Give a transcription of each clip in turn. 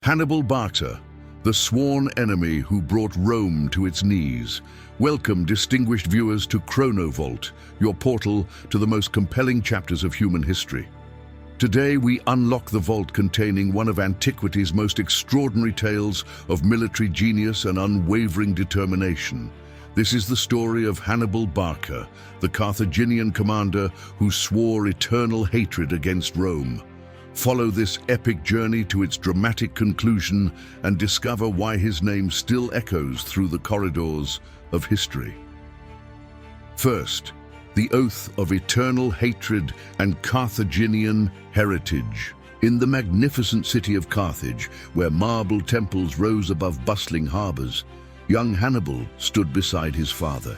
Hannibal Barca, the sworn enemy who brought Rome to its knees. Welcome, distinguished viewers, to ChronoVault, your portal to the most compelling chapters of human history. Today we unlock the vault containing one of antiquity's most extraordinary tales of military genius and unwavering determination. This is the story of Hannibal Barca, the Carthaginian commander who swore eternal hatred against Rome. Follow this epic journey to its dramatic conclusion and discover why his name still echoes through the corridors of history. First, the oath of eternal hatred and Carthaginian heritage. In the magnificent city of Carthage, where marble temples rose above bustling harbors, young Hannibal stood beside his father.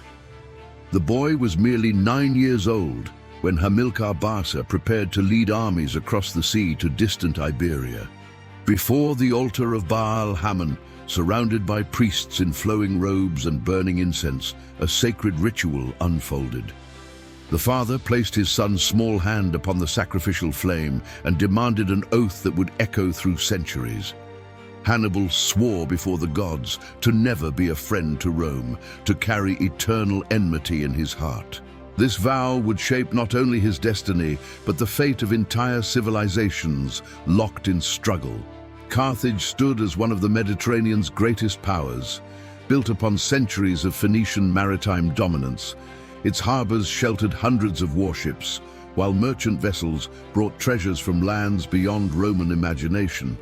The boy was merely 9 years old when Hannibal Barca prepared to lead armies across the sea to distant Iberia. Before the altar of Baal Hammon, surrounded by priests in flowing robes and burning incense, a sacred ritual unfolded. The father placed his son's small hand upon the sacrificial flame and demanded an oath that would echo through centuries. Hannibal swore before the gods to never be a friend to Rome, to carry eternal enmity in his heart. This vow would shape not only his destiny, but the fate of entire civilizations locked in struggle. Carthage stood as one of the Mediterranean's greatest powers, built upon centuries of Phoenician maritime dominance. Its harbors sheltered hundreds of warships, while merchant vessels brought treasures from lands beyond Roman imagination.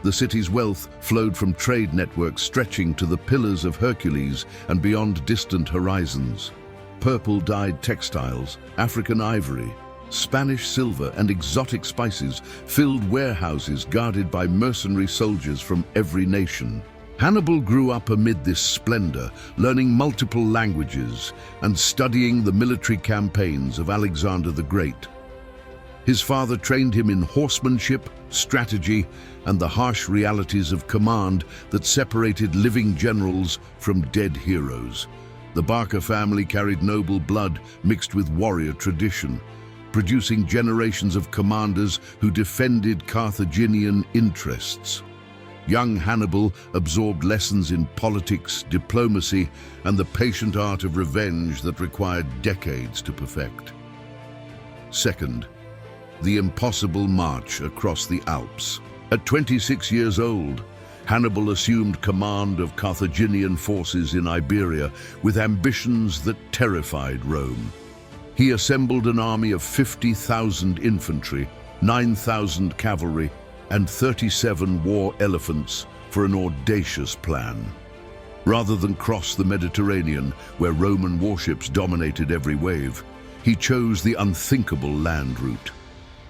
The city's wealth flowed from trade networks stretching to the Pillars of Hercules and beyond distant horizons. Purple-dyed textiles, African ivory, Spanish silver and exotic spices filled warehouses guarded by mercenary soldiers from every nation. Hannibal grew up amid this splendor, learning multiple languages and studying the military campaigns of Alexander the Great. His father trained him in horsemanship, strategy, and the harsh realities of command that separated living generals from dead heroes. The Barca family carried noble blood mixed with warrior tradition, producing generations of commanders who defended Carthaginian interests. Young Hannibal absorbed lessons in politics, diplomacy, and the patient art of revenge that required decades to perfect. Second, the impossible march across the Alps. At 26 years old, Hannibal assumed command of Carthaginian forces in Iberia with ambitions that terrified Rome. He assembled an army of 50,000 infantry, 9,000 cavalry, and 37 war elephants for an audacious plan. Rather than cross the Mediterranean, where Roman warships dominated every wave, he chose the unthinkable land route.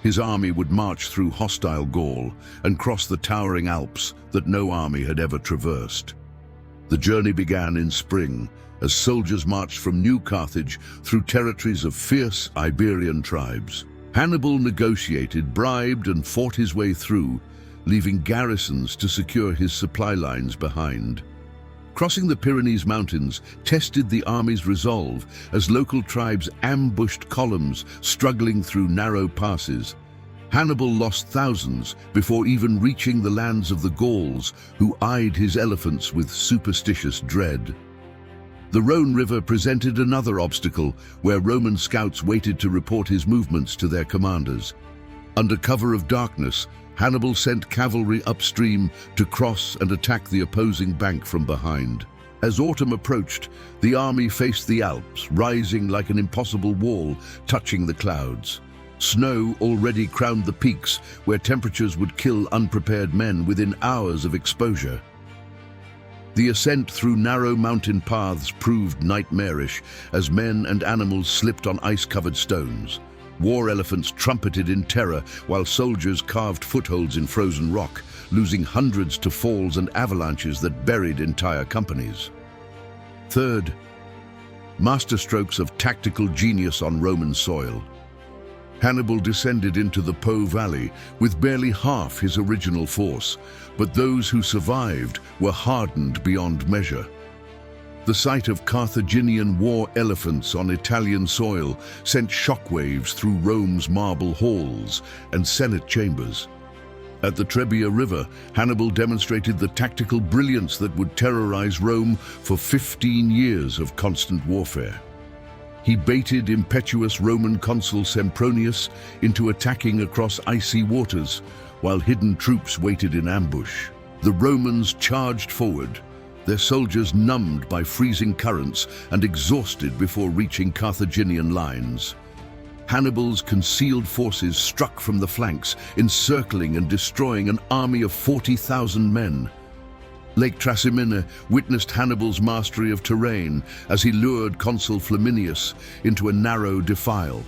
His army would march through hostile Gaul and cross the towering Alps that no army had ever traversed. The journey began in spring as soldiers marched from New Carthage through territories of fierce Iberian tribes. Hannibal negotiated, bribed, and fought his way through, leaving garrisons to secure his supply lines behind. Crossing the Pyrenees Mountains tested the army's resolve as local tribes ambushed columns struggling through narrow passes. Hannibal lost thousands before even reaching the lands of the Gauls, who eyed his elephants with superstitious dread. The Rhone River presented another obstacle, where Roman scouts waited to report his movements to their commanders. Under cover of darkness, Hannibal sent cavalry upstream to cross and attack the opposing bank from behind. As autumn approached, the army faced the Alps, rising like an impossible wall, touching the clouds. Snow already crowned the peaks, where temperatures would kill unprepared men within hours of exposure. The ascent through narrow mountain paths proved nightmarish as men and animals slipped on ice-covered stones. War elephants trumpeted in terror while soldiers carved footholds in frozen rock, losing hundreds to falls and avalanches that buried entire companies. Third, masterstrokes of tactical genius on Roman soil. Hannibal descended into the Po Valley with barely half his original force, but those who survived were hardened beyond measure. The sight of Carthaginian war elephants on Italian soil sent shockwaves through Rome's marble halls and Senate chambers. At the Trebia River, Hannibal demonstrated the tactical brilliance that would terrorize Rome for 15 years of constant warfare. He baited impetuous Roman consul Sempronius into attacking across icy waters, while hidden troops waited in ambush. The Romans charged forward, their soldiers numbed by freezing currents and exhausted before reaching Carthaginian lines. Hannibal's concealed forces struck from the flanks, encircling and destroying an army of 40,000 men. Lake Trasimene witnessed Hannibal's mastery of terrain as he lured consul Flaminius into a narrow defile.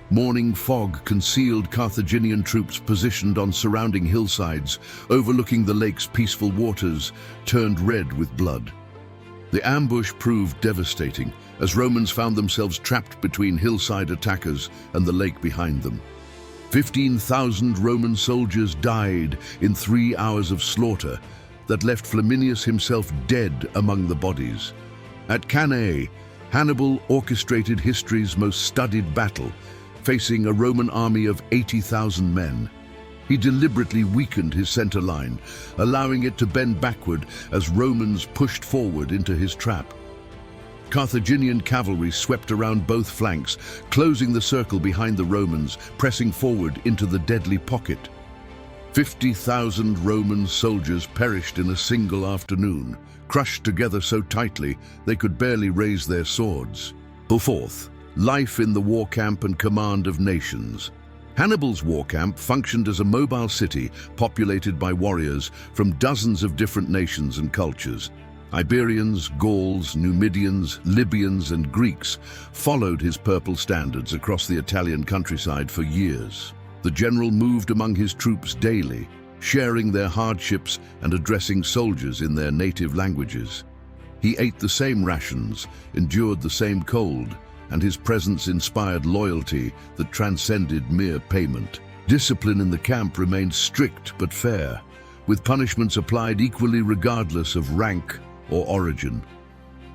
Morning fog concealed Carthaginian troops positioned on surrounding hillsides, overlooking the lake's peaceful waters, turned red with blood. The ambush proved devastating, as Romans found themselves trapped between hillside attackers and the lake behind them. 15,000 Roman soldiers died in 3 hours of slaughter that left Flaminius himself dead among the bodies. At Cannae, Hannibal orchestrated history's most studied battle, facing a Roman army of 80,000 men. He deliberately weakened his center line, allowing it to bend backward as Romans pushed forward into his trap. Carthaginian cavalry swept around both flanks, closing the circle behind the Romans, pressing forward into the deadly pocket. 50,000 Roman soldiers perished in a single afternoon, crushed together so tightly they could barely raise their swords. Fourth, life in the war camp and command of nations. Hannibal's war camp functioned as a mobile city populated by warriors from dozens of different nations and cultures. Iberians, Gauls, Numidians, Libyans, and Greeks followed his purple standards across the Italian countryside for years. The general moved among his troops daily, sharing their hardships and addressing soldiers in their native languages. He ate the same rations, endured the same cold, and his presence inspired loyalty that transcended mere payment. Discipline in the camp remained strict but fair, with punishments applied equally regardless of rank or origin.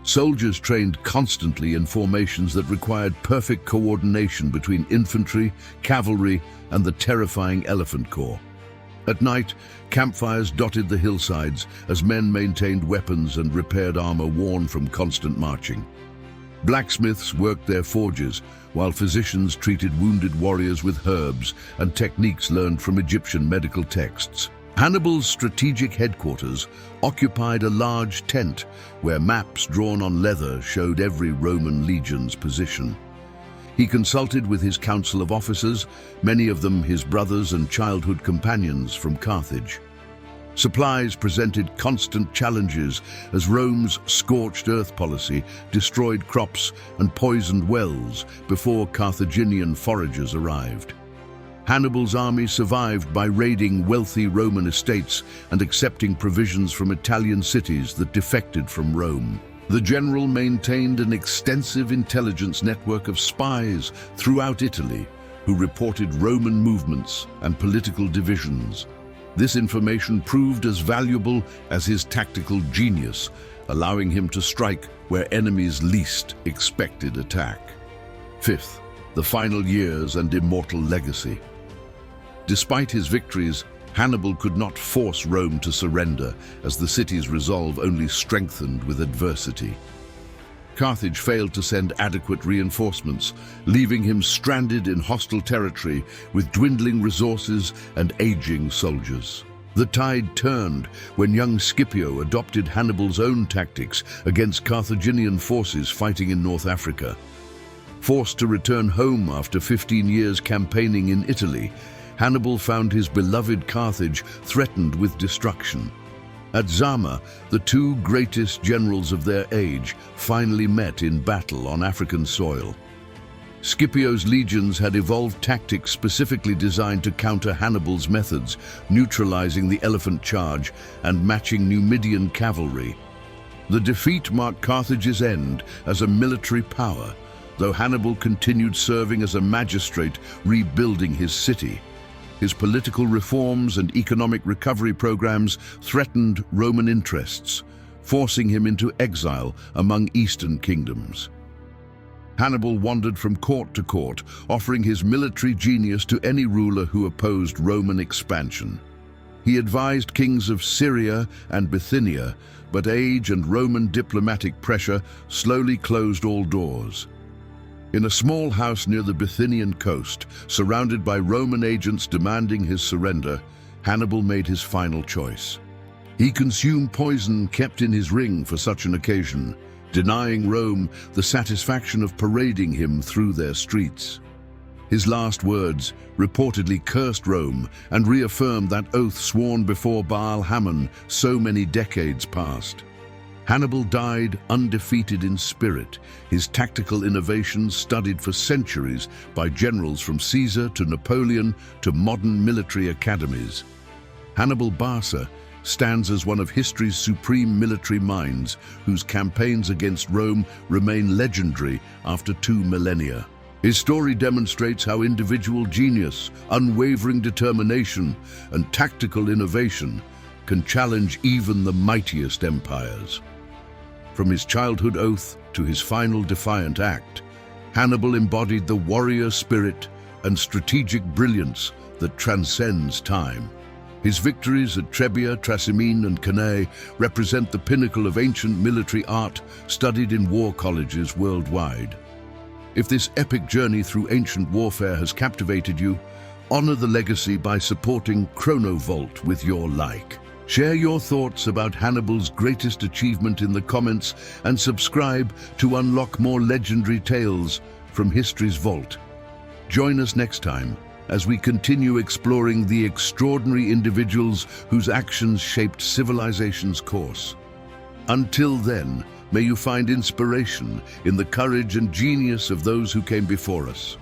Soldiers trained constantly in formations that required perfect coordination between infantry, cavalry, and the terrifying elephant corps. At night, campfires dotted the hillsides as men maintained weapons and repaired armor worn from constant marching. Blacksmiths worked their forges, while physicians treated wounded warriors with herbs and techniques learned from Egyptian medical texts. Hannibal's strategic headquarters occupied a large tent where maps drawn on leather showed every Roman legion's position. He consulted with his council of officers, many of them his brothers and childhood companions from Carthage. Supplies presented constant challenges as Rome's scorched earth policy destroyed crops and poisoned wells before Carthaginian foragers arrived. Hannibal's army survived by raiding wealthy Roman estates and accepting provisions from Italian cities that defected from Rome. The general maintained an extensive intelligence network of spies throughout Italy who reported Roman movements and political divisions. This information proved as valuable as his tactical genius, allowing him to strike where enemies least expected attack. Fifth, the final years and immortal legacy. Despite his victories, Hannibal could not force Rome to surrender, as the city's resolve only strengthened with adversity. Carthage failed to send adequate reinforcements, leaving him stranded in hostile territory with dwindling resources and aging soldiers. The tide turned when young Scipio adopted Hannibal's own tactics against Carthaginian forces fighting in North Africa. Forced to return home after 15 years campaigning in Italy, Hannibal found his beloved Carthage threatened with destruction. At Zama, the two greatest generals of their age finally met in battle on African soil. Scipio's legions had evolved tactics specifically designed to counter Hannibal's methods, neutralizing the elephant charge and matching Numidian cavalry. The defeat marked Carthage's end as a military power, though Hannibal continued serving as a magistrate, rebuilding his city. His political reforms and economic recovery programs threatened Roman interests, forcing him into exile among eastern kingdoms. Hannibal wandered from court to court, offering his military genius to any ruler who opposed Roman expansion. He advised kings of Syria and Bithynia, but age and Roman diplomatic pressure slowly closed all doors. In a small house near the Bithynian coast, surrounded by Roman agents demanding his surrender, Hannibal made his final choice. He consumed poison kept in his ring for such an occasion, denying Rome the satisfaction of parading him through their streets. His last words reportedly cursed Rome and reaffirmed that oath sworn before Baal Hammon so many decades past. Hannibal died undefeated in spirit, his tactical innovations studied for centuries by generals from Caesar to Napoleon to modern military academies. Hannibal Barca stands as one of history's supreme military minds, whose campaigns against Rome remain legendary after 2 millennia. His story demonstrates how individual genius, unwavering determination, and tactical innovation can challenge even the mightiest empires. From his childhood oath to his final defiant act, Hannibal embodied the warrior spirit and strategic brilliance that transcends time. His victories at Trebia, Trasimene, and Cannae represent the pinnacle of ancient military art studied in war colleges worldwide. If this epic journey through ancient warfare has captivated you, honor the legacy by supporting ChronoVault with your like. Share your thoughts about Hannibal's greatest achievement in the comments and subscribe to unlock more legendary tales from history's vault. Join us next time as we continue exploring the extraordinary individuals whose actions shaped civilization's course. Until then, may you find inspiration in the courage and genius of those who came before us.